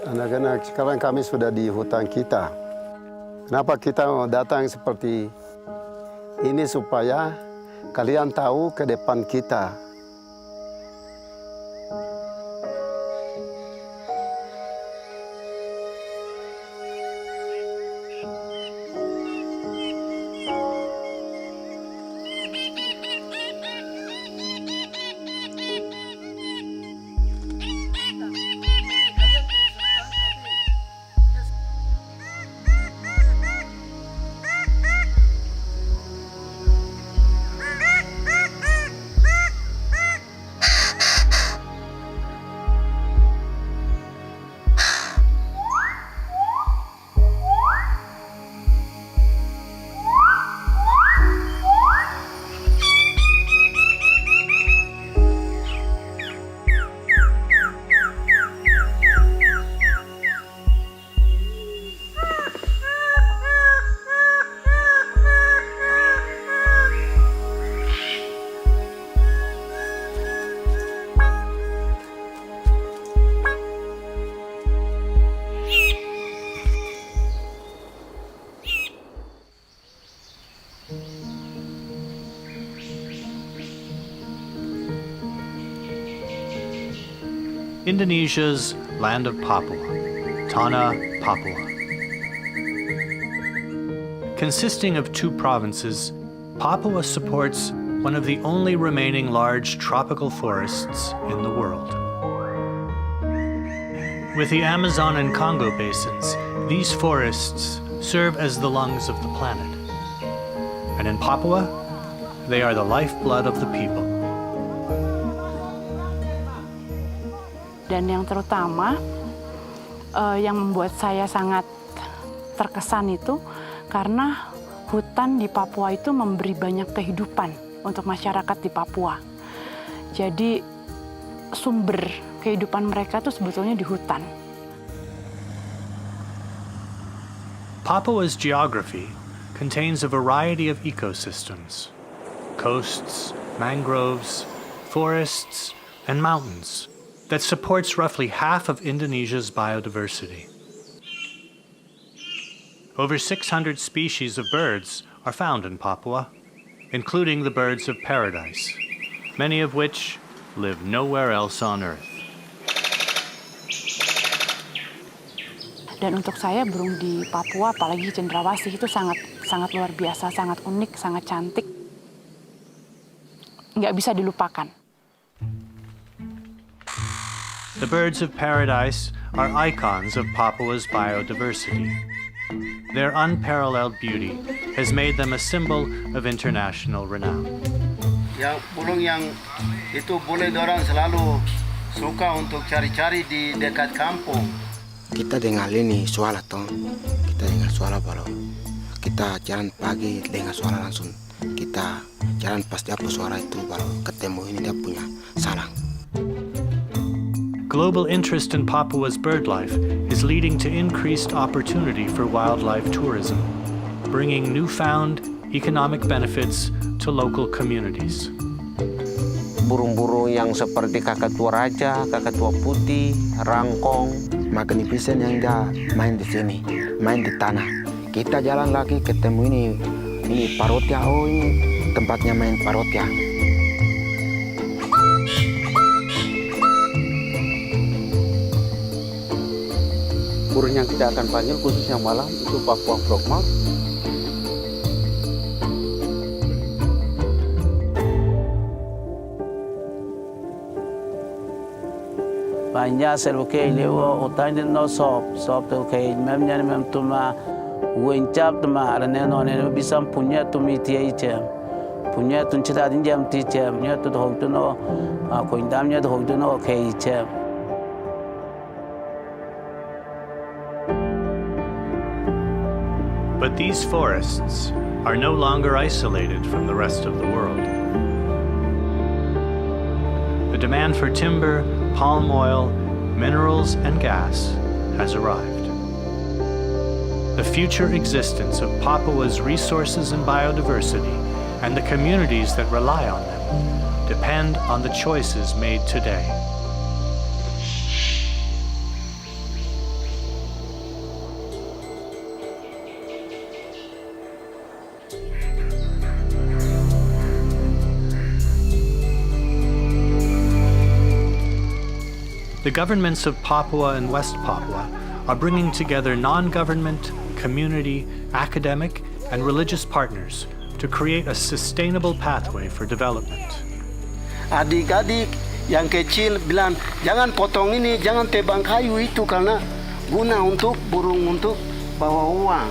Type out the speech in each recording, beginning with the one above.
Anak-anak, sekarang kami sudah di hutan kita. Kenapa kita mau datang seperti ini supaya kalian tahu ke depan kita. Indonesia's Land of Papua, Tanah Papua. Consisting of 2 provinces, Papua supports one of the only remaining large tropical forests in the world. With the Amazon and Congo basins, these forests serve as the lungs of the planet. And in Papua, they are the lifeblood of the people. Dan yang terutama yang membuat saya sangat terkesan itu karena hutan di Papua itu memberi banyak kehidupan untuk masyarakat di Papua. Jadi sumber kehidupan mereka itu sebetulnya di hutan. Papua's geography contains a variety of ecosystems: coasts, mangroves, forests, and mountains that supports roughly half of Indonesia's biodiversity. Over 600 species of birds are found in Papua, including the birds of paradise, many of which live nowhere else on Earth. Dan untuk saya burung di Papua, apalagi cendrawasih itu sangat luar biasa, sangat unik, sangat cantik. Nggak bisa dilupakan. The birds of paradise are icons of Papua's biodiversity. Their unparalleled beauty has made them a symbol of international renown. Yang burung yang itu boleh dorang selalu suka untuk cari-cari di dekat kampung. Kita dengar ini suara toh, kita dengar suara baru. Kita jalan pagi dengar suara langsung. Kita jalan pas dia suara itu baru ketemu ini dia punya sarang. Global interest in Papua's birdlife is leading to increased opportunity for wildlife tourism, bringing newfound economic benefits to local communities. Burung-burung yang seperti kakatua raja, kakatua putih, rangkong, magnificent yang dia main di sini, main di tanah. Kita jalan lagi ketemu ini parotia, oh ini tempatnya main parotia. Burung yang kita akan panggil khususnya malam itu Papua frogmouth. Banyak selukai lewa otak ini no sop tu kai memnya mem tuma wencap tuma arane no ne bisa punya tumi tiai cem punya tun cita din jam ti cem nya tu hok tu no ko indamnya tu hok tu no kai cem. But these forests are no longer isolated from the rest of the world. The demand for timber, palm oil, minerals, and gas has arrived. The future existence of Papua's resources and biodiversity and the communities that rely on them depend on the choices made today. The governments of Papua and West Papua are bringing together non-government, community, academic, and religious partners to create a sustainable pathway for development. Adik-adik yang kecil bilang, jangan potong ini, jangan tebang kayu itu karena guna untuk burung untuk bawa uang.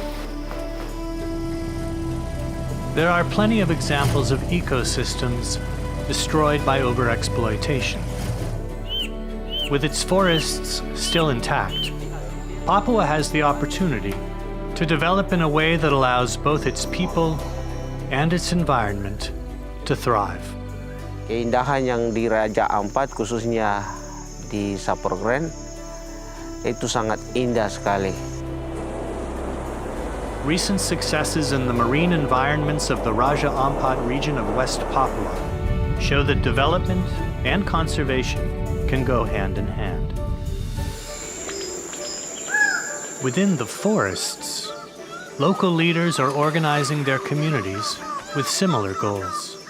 There are plenty of examples of ecosystems destroyed by overexploitation. With its forests still intact, Papua has the opportunity to develop in a way that allows both its people and its environment to thrive. Keindahan yang di Raja Ampat, khususnya di Saprogren, itu sangat indah sekali. Recent successes in the marine environments of the Raja Ampat region of West Papua show that development and conservation can go hand in hand. Within the forests, local leaders are organizing their communities with similar goals.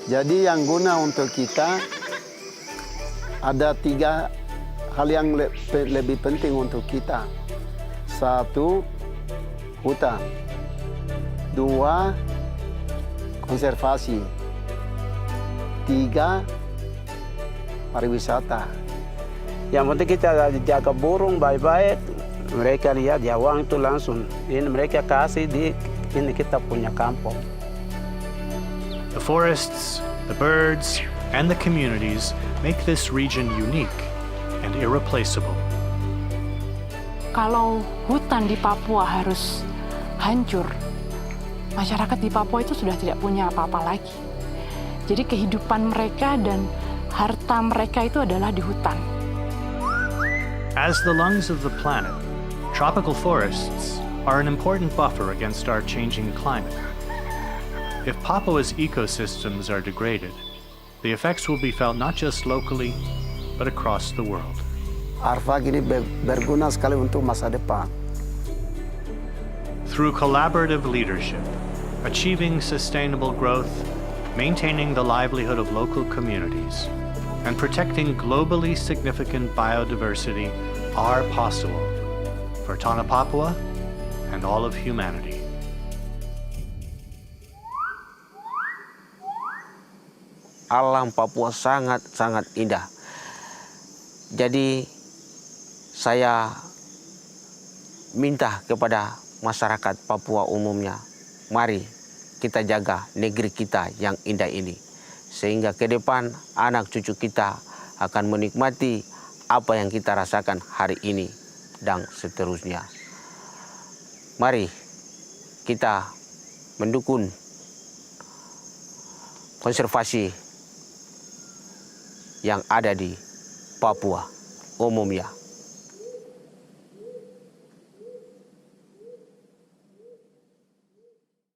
Jadi yang guna untuk kita ada 3 hal yang lebih penting untuk kita. 1, hutan. 2, konservasi. 3, pariwisata. Yang penting kita jaga burung baik-baik. Mereka lihat ya uang itu langsung. Ini mereka kasih di ini kita punya kampung. The forests, the birds, and the communities make this region unique and irreplaceable. Kalau hutan di Papua harus hancur, masyarakat di Papua itu sudah tidak punya apa-apa lagi. Jadi kehidupan mereka dan harta mereka itu adalah di hutan. As the lungs of the planet, tropical forests are an important buffer against our changing climate. If Papua's ecosystems are degraded, the effects will be felt not just locally, but across the world. Arfak ini berguna sekali untuk masa depan. Through collaborative leadership, achieving sustainable growth, maintaining the livelihood of local communities, and protecting globally significant biodiversity are possible for Tanah Papua and all of humanity. Alam Papua sangat-sangat indah. Jadi saya minta kepada masyarakat Papua umumnya, mari kita jaga negeri kita yang indah ini. Sehingga ke depan anak cucu kita akan menikmati apa yang kita rasakan hari ini dan seterusnya. Mari kita mendukung konservasi yang ada di Papua umumnya.